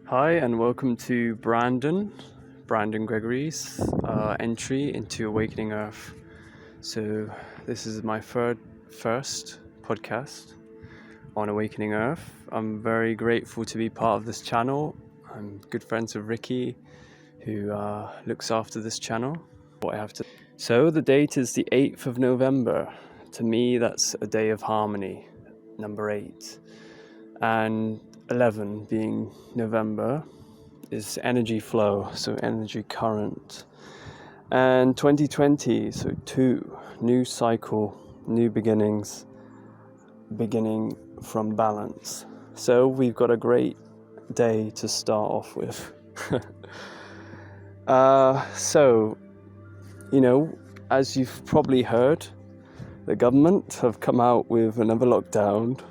Hi, and welcome to Brandon Gregory's entry into Awakening Earth. So, this is my first podcast on Awakening Earth. I'm very grateful to be part of this channel. I'm good friends with Riki, who looks after this channel. So, the date is the 8th of November. To me, that's a day of harmony, number 8. And 11 being November is energy flow, so energy current. And 2020, so 2, new cycle, new beginnings, beginning from balance. So we've got a great day to start off with. As you've probably heard, the government have come out with another lockdown.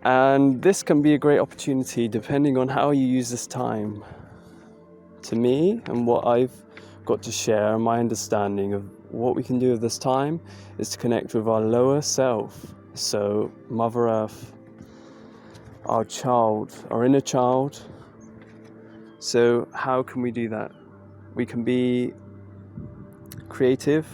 And this can be a great opportunity depending on how you use this time. To me, and what I've got to share, my understanding of what we can do with this time is to connect with our lower self. So, Mother Earth, our child, our inner child. So, how can we do that? We can be creative,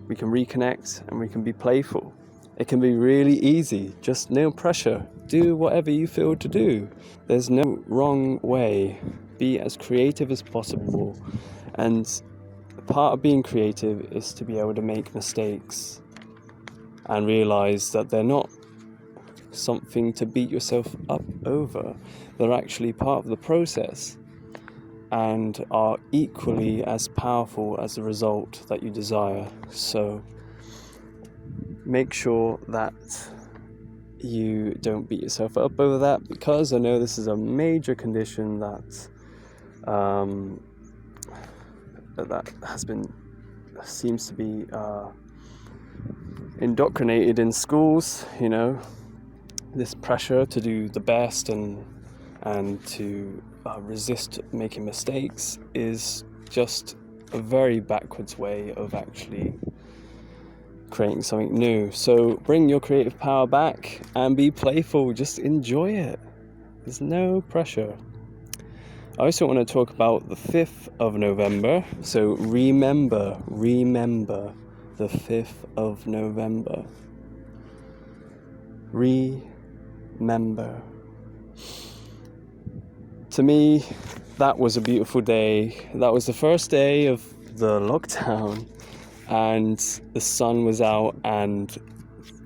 we can reconnect, and we can be playful. It can be really easy, just no pressure. Do whatever you feel to do. There's no wrong way. Be as creative as possible. And part of being creative is to be able to make mistakes and realize that they're not something to beat yourself up over. They're actually part of the process and are equally as powerful as the result that you desire. So make sure that you don't beat yourself up over that, because I know this is a major condition that seems to be indoctrinated in schools. This pressure to do the best and to resist making mistakes is just a very backwards way of actually creating something new. So bring your creative power back and be playful. Just enjoy it. There's no pressure. I also want to talk about the 5th of November. So remember the 5th of November. Remember. To me, that was a beautiful day. That was the first day of the lockdown. And the sun was out, and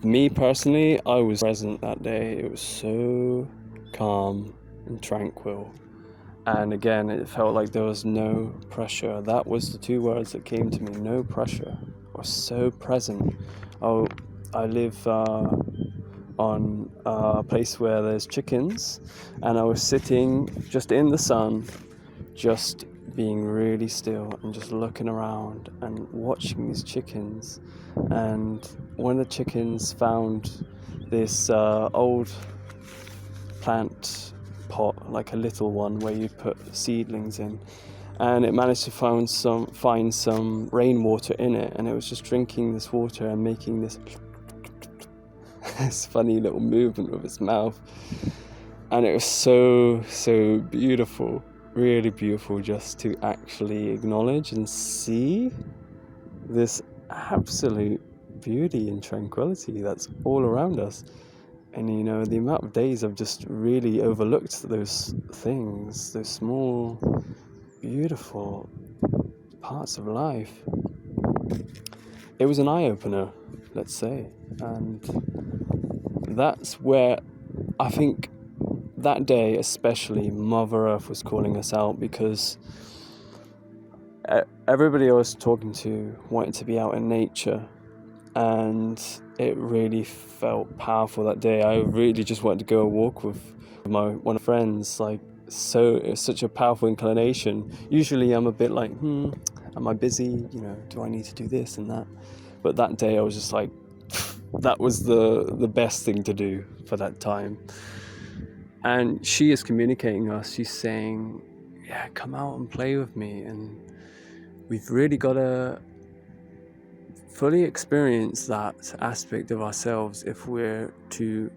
me personally, I was present that day. It was so calm and tranquil. And again, it felt like there was no pressure. That was the 2 words that came to me, no pressure. I was so present. I live on a place where there's chickens, and I was sitting just in the sun, just being really still and just looking around and watching these chickens. And one of the chickens found this old plant pot, like a little one where you put seedlings in, and it managed to find some rainwater in it, and it was just drinking this water and making this this funny little movement with its mouth. And it was so beautiful, really beautiful, just to actually acknowledge and see this absolute beauty and tranquility that's all around us. And the amount of days I've just really overlooked those things, those small, beautiful parts of life. It was an eye-opener, let's say. And that's where I think that day especially, Mother Earth was calling us out, because everybody I was talking to wanted to be out in nature, and it really felt powerful that day. I really just wanted to go and walk with one of my friends. It's such a powerful inclination. Usually I'm a bit like, am I busy? Do I need to do this and that? But that day I was just like, that was the best thing to do for that time. And she is communicating us. She's saying, yeah, come out and play with me. And we've really got to fully experience that aspect of ourselves if we're to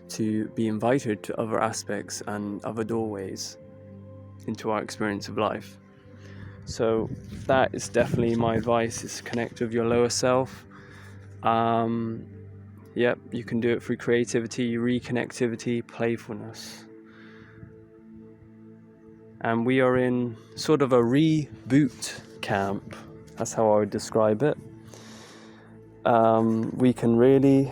to be invited to other aspects and other doorways into our experience of life. So that is definitely my advice, is connect with your lower self. Yep, you can do it through creativity, reconnectivity, playfulness. And we are in sort of a reboot camp. That's how I would describe it. We can really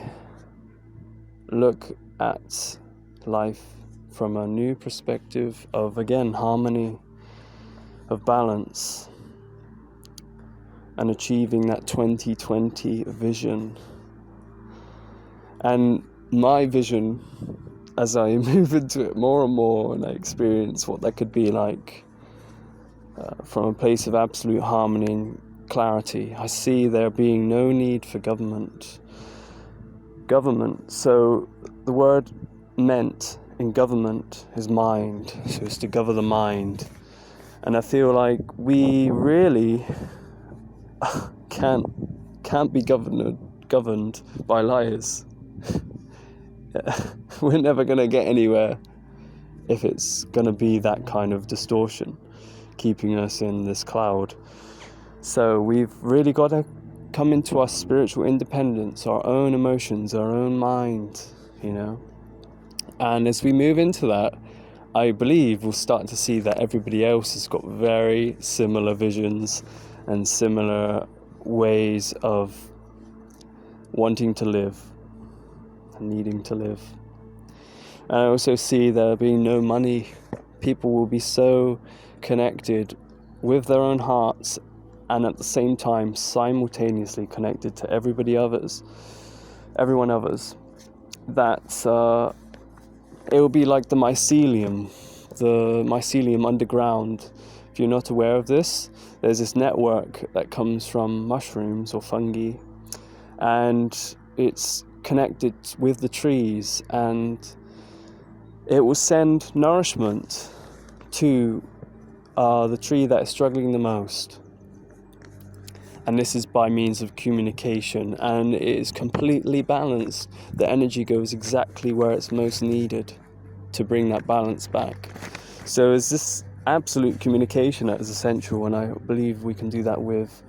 look at life from a new perspective of, again, harmony, of balance, and achieving that 2020 vision. And my vision, as I move into it more and more and I experience what that could be like, from a place of absolute harmony and clarity, I see there being no need for government. So the word meant in government is mind, so it's to govern the mind. And I feel like we really can't be governed by liars. We're never going to get anywhere if it's going to be that kind of distortion keeping us in this cloud. So we've really got to come into our spiritual independence, our own emotions, our own mind, and as we move into that, I believe we'll start to see that everybody else has got very similar visions and similar ways of wanting to live and needing to live. And I also see there being no money. People will be so connected with their own hearts and at the same time simultaneously connected to everyone others, that it will be like the mycelium underground. If you're not aware of this, there's this network that comes from mushrooms or fungi, and it's connected with the trees, and it will send nourishment to the tree that is struggling the most. And this is by means of communication, and it is completely balanced. The energy goes exactly where it's most needed to bring that balance back. So it's this absolute communication that is essential, and I believe we can do that with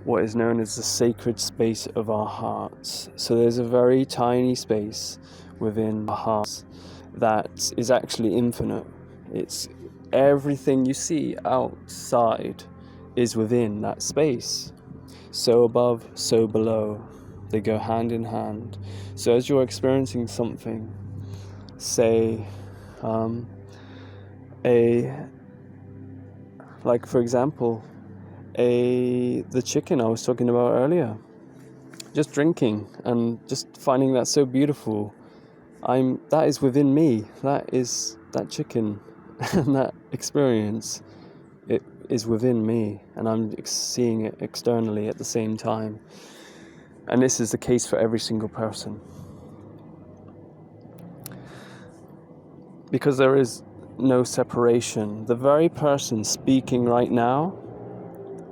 what is known as the sacred space of our hearts. So there's a very tiny space within our hearts that is actually infinite. It's everything you see outside is within that space. So above, so below. They go hand in hand. So as you're experiencing something, say, like for example, the chicken I was talking about earlier, just drinking and just finding that so beautiful. That is within me. That is that chicken and that experience. It is within me, and I'm seeing it externally at the same time. And this is the case for every single person. Because there is no separation. The very person speaking right now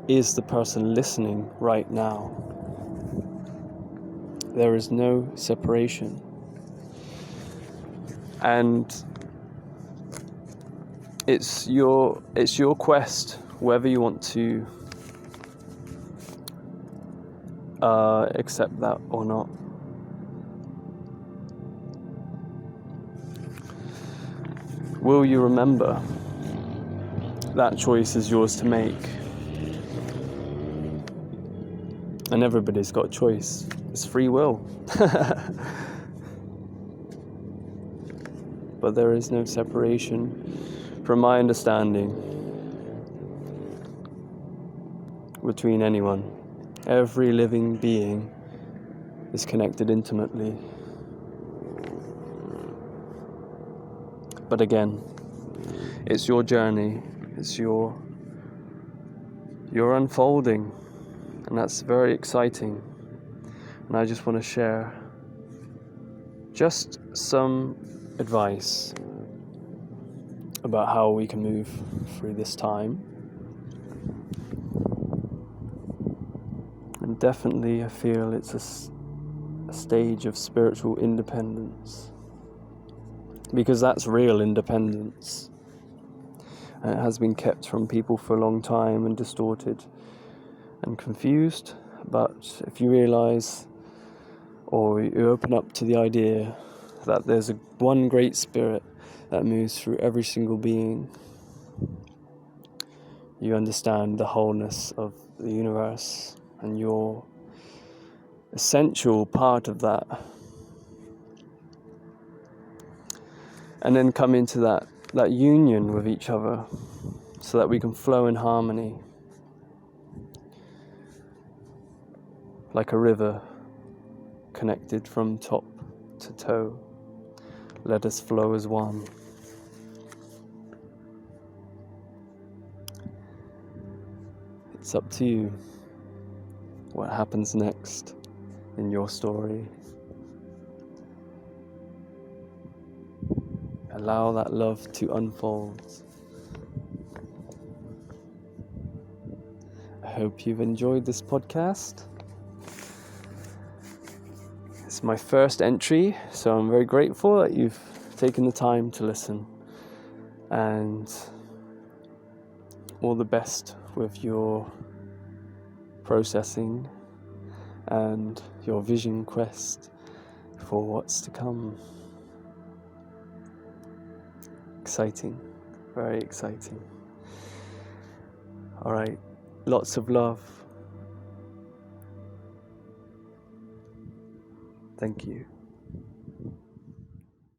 is the person listening right now. There is no separation. And it's your quest, whether you want to accept that or not. Will you remember? That choice is yours to make. And everybody's got a choice. It's free will. But there is no separation, from my understanding, between anyone. Every living being is connected intimately. But again, it's your journey, it's your unfolding, and that's very exciting. And I just want to share just some advice about how we can move through this time. And definitely I feel it's a stage of spiritual independence. because that's real independence. And it has been kept from people for a long time and distorted and confused. But if you realize, or you open up to the idea that there's one great spirit that moves through every single being, you understand the wholeness of the universe, and you're essential part of that. And then come into that union with each other so that we can flow in harmony like a river connected from top to toe. Let us flow as one. It's up to you what happens next in your story. Allow that love to unfold. I hope you've enjoyed this podcast. It's my first entry, so I'm very grateful that you've taken the time to listen. And all the best with your processing and your vision quest for what's to come. Exciting, very exciting. All right, lots of love. Thank you.